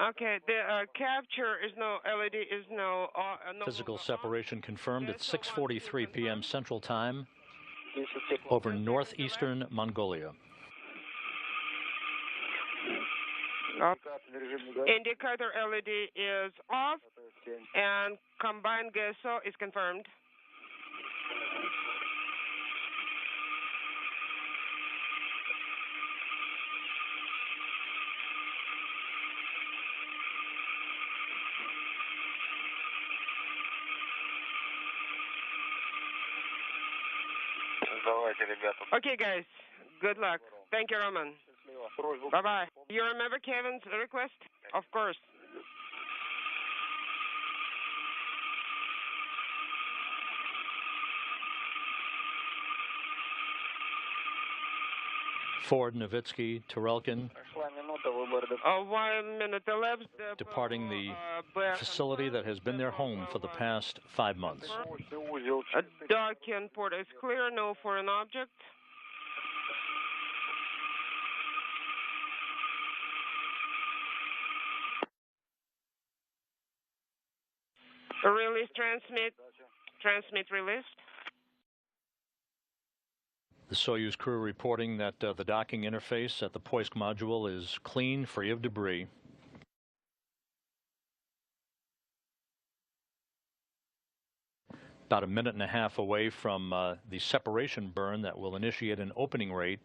Okay, the capture is no LED, is no Physical separation confirmed at 6:43 p.m. Central Time over northeastern Mongolia. Indicator LED is off, and combined GSO is confirmed. Okay, guys. Good luck. Thank you, Roman. Bye-bye. You remember Kevin's request? Of course. Ford, Novitsky, Turelkin 1 minute elapsed. departing the facility that has been their home for the past 5 months. Docking port is clear, no foreign object. Release, transmit, released. The Soyuz crew reporting that the docking interface at the Poisk module is clean, free of debris. About a minute and a half away from the separation burn that will initiate an opening rate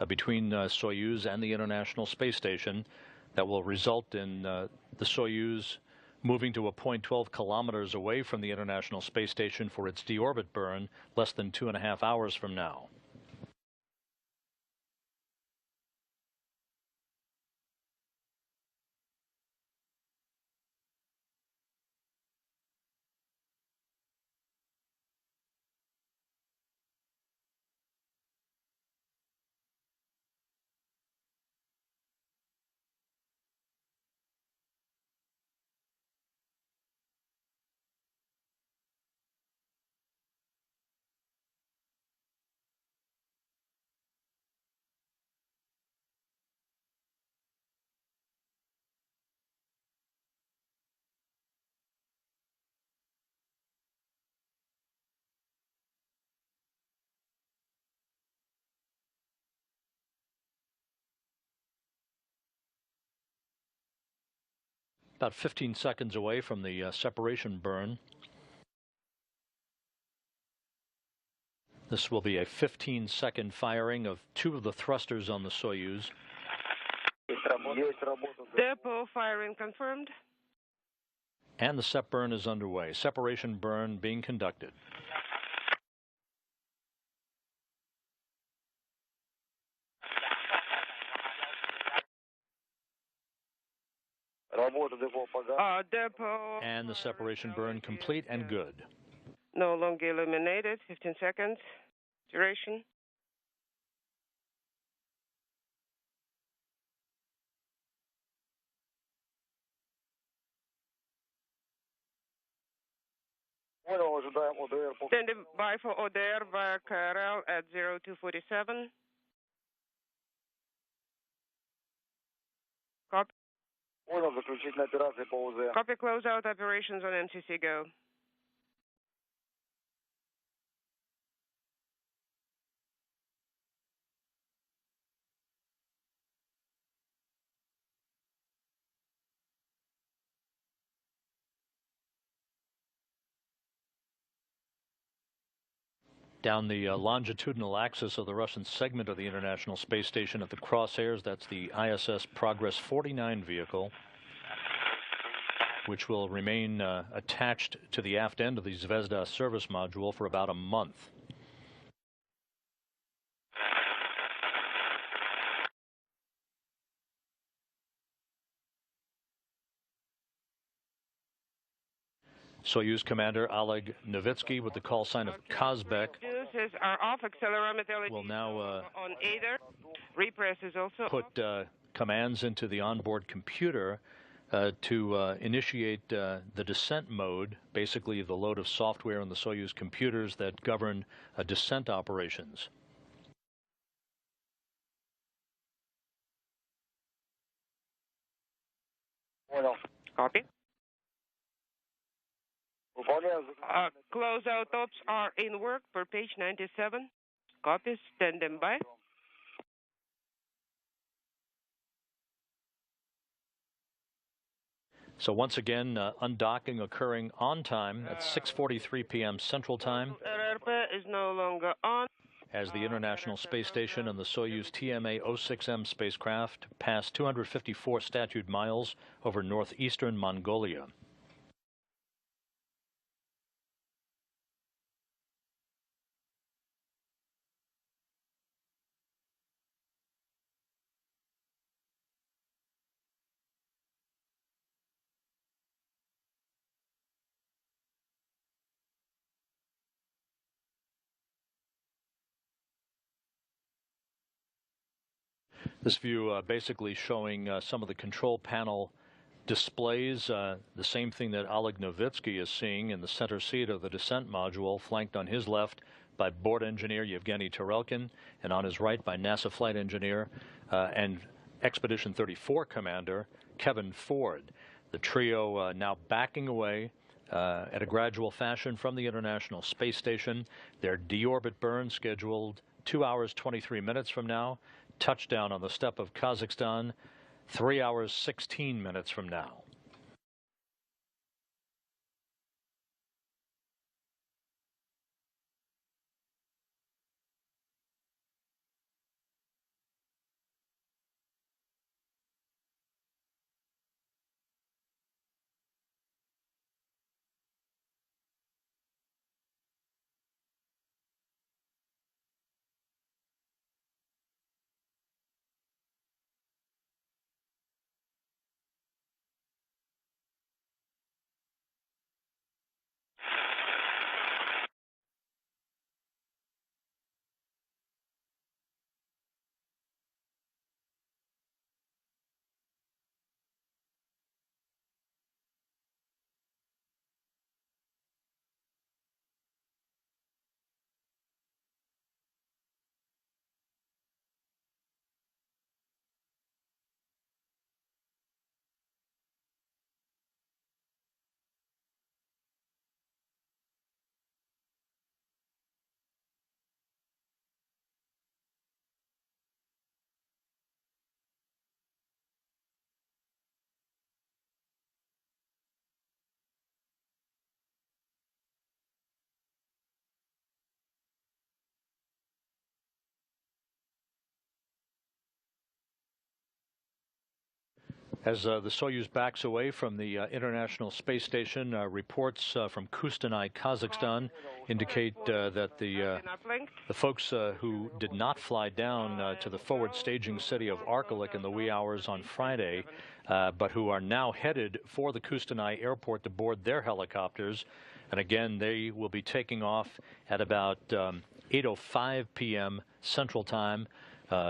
between Soyuz and the International Space Station that will result in the Soyuz moving to a point 12 kilometers away from the International Space Station for its deorbit burn less than 2.5 hours from now. About 15 seconds away from the separation burn. This will be a 15-second firing of 2 of the thrusters on the Soyuz. Depot firing confirmed. And the sep burn is underway. Separation burn being conducted. Depot. And the separation burn complete and good. No longer illuminated. 15 seconds duration. Standing by for ODR via KRL at 0247. Copy. Copy, closeout operations on MCC, go. Down the longitudinal axis of the Russian segment of the International Space Station at the crosshairs, that's the ISS Progress 49 vehicle, which will remain attached to the aft end of the Zvezda service module for about a month. Soyuz Commander Oleg Novitsky with the call sign of Kazbek are off. Accelerometer will now on either. Repress is also put commands into the onboard computer to initiate the descent mode, basically the load of software on the Soyuz computers that govern descent operations. Copy. Closeout ops are in work per page 97. Copy. Stand them by. So once again, undocking occurring on time at 6:43 p.m. Central Time. RRP is no longer on. As the International Space Station and the Soyuz TMA-06M spacecraft pass 254 statute miles over northeastern Mongolia. This view basically showing some of the control panel displays, the same thing that Oleg Novitsky is seeing in the center seat of the descent module, flanked on his left by board engineer Yevgeny Tarelkin, and on his right by NASA flight engineer and Expedition 34 commander Kevin Ford. The trio now backing away at a gradual fashion from the International Space Station. Their deorbit burn scheduled 2 hours 23 minutes from now. Touchdown on the steppe of Kazakhstan 3 hours 16 minutes from now. As the Soyuz backs away from the International Space Station, reports from Kustanay, Kazakhstan, indicate that the folks who did not fly down to the forward staging city of Arkelik in the wee hours on Friday, but who are now headed for the Kustanay airport to board their helicopters. And again, they will be taking off at about 8:05 p.m. Central Time,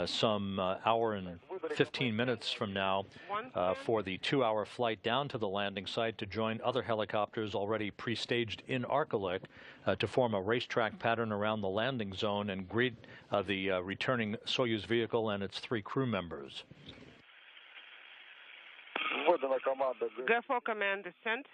some hour and 15 minutes from now, for the 2-hour flight down to the landing site to join other helicopters already pre-staged in Arkelik to form a racetrack pattern around the landing zone and greet the returning Soyuz vehicle and its 3 crew members. Go for command descent.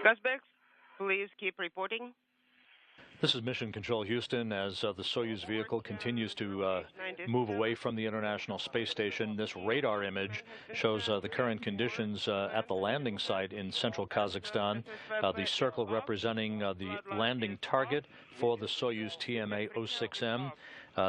Suspects, please keep reporting. This is Mission Control Houston as the Soyuz vehicle continues to move away from the International Space Station. This radar image shows the current conditions at the landing site in central Kazakhstan. The circle representing the landing target for the Soyuz TMA-06M.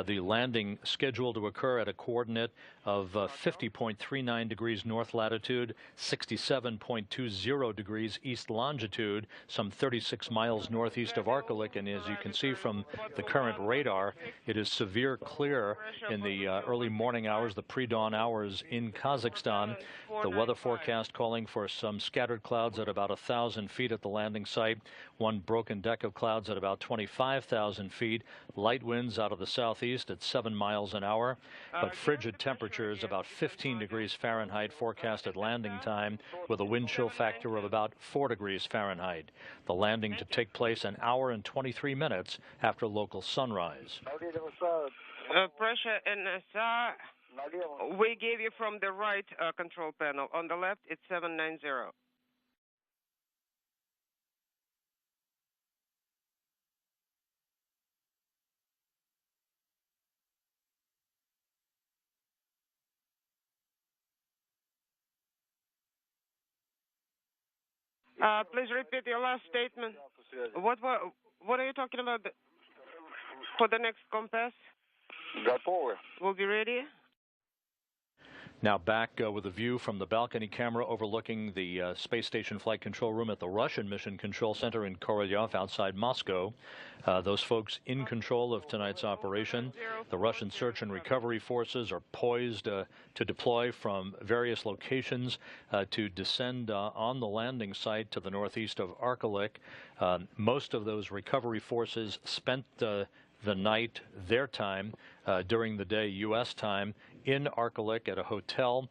The landing scheduled to occur at a coordinate of 50.39 degrees north latitude, 67.20 degrees east longitude, some 36 miles northeast of Arkalyk. And as you can see from the current radar, it is severe clear in the early morning hours, the pre-dawn hours in Kazakhstan. The weather forecast calling for some scattered clouds at about 1,000 feet at the landing site, one broken deck of clouds at about 25,000 feet, light winds out of the southeast at 7 miles an hour, but frigid temperatures about 15 degrees Fahrenheit forecasted landing time with a wind chill factor of about 4 degrees Fahrenheit. The landing to take place an hour and 23 minutes after local sunrise. Pressure NSR, we gave you from the right control panel. On the left, it's 790. Please repeat your last statement. What are you talking about for the next compass? We'll be ready. Now back with a view from the balcony camera overlooking the space station flight control room at the Russian Mission Control Center in Korolyov outside Moscow. Those folks in control of tonight's operation. The Russian search and recovery forces are poised to deploy from various locations to descend on the landing site to the northeast of Arkalyk. Most of those recovery forces spent the night, their time, during the day, U.S. time, in Arkalyk at a hotel.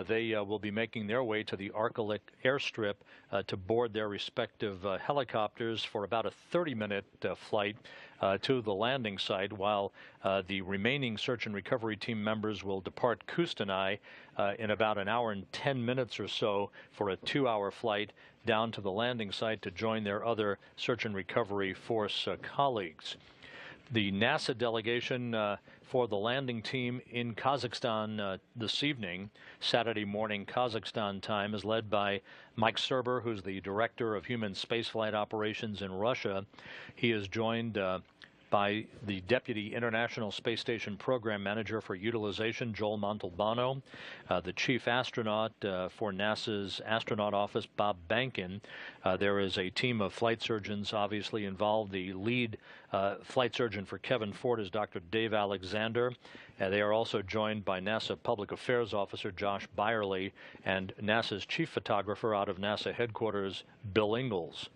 They will be making their way to the Arkalyk airstrip to board their respective helicopters for about a 30-minute flight to the landing site, while the remaining search and recovery team members will depart Kustanai in about an hour and 10 minutes or so for a 2-hour flight down to the landing site to join their other search and recovery force colleagues. The NASA delegation for the landing team in Kazakhstan this evening, Saturday morning Kazakhstan time, is led by Mike Serber, who's the director of human spaceflight operations in Russia. He is joined by the Deputy International Space Station Program Manager for Utilization, Joel Montalbano, the Chief Astronaut for NASA's Astronaut Office, Bob Bankin. There is a team of flight surgeons obviously involved. The lead flight surgeon for Kevin Ford is Dr. Dave Alexander. They are also joined by NASA Public Affairs Officer Josh Byerly and NASA's chief photographer out of NASA headquarters, Bill Ingalls.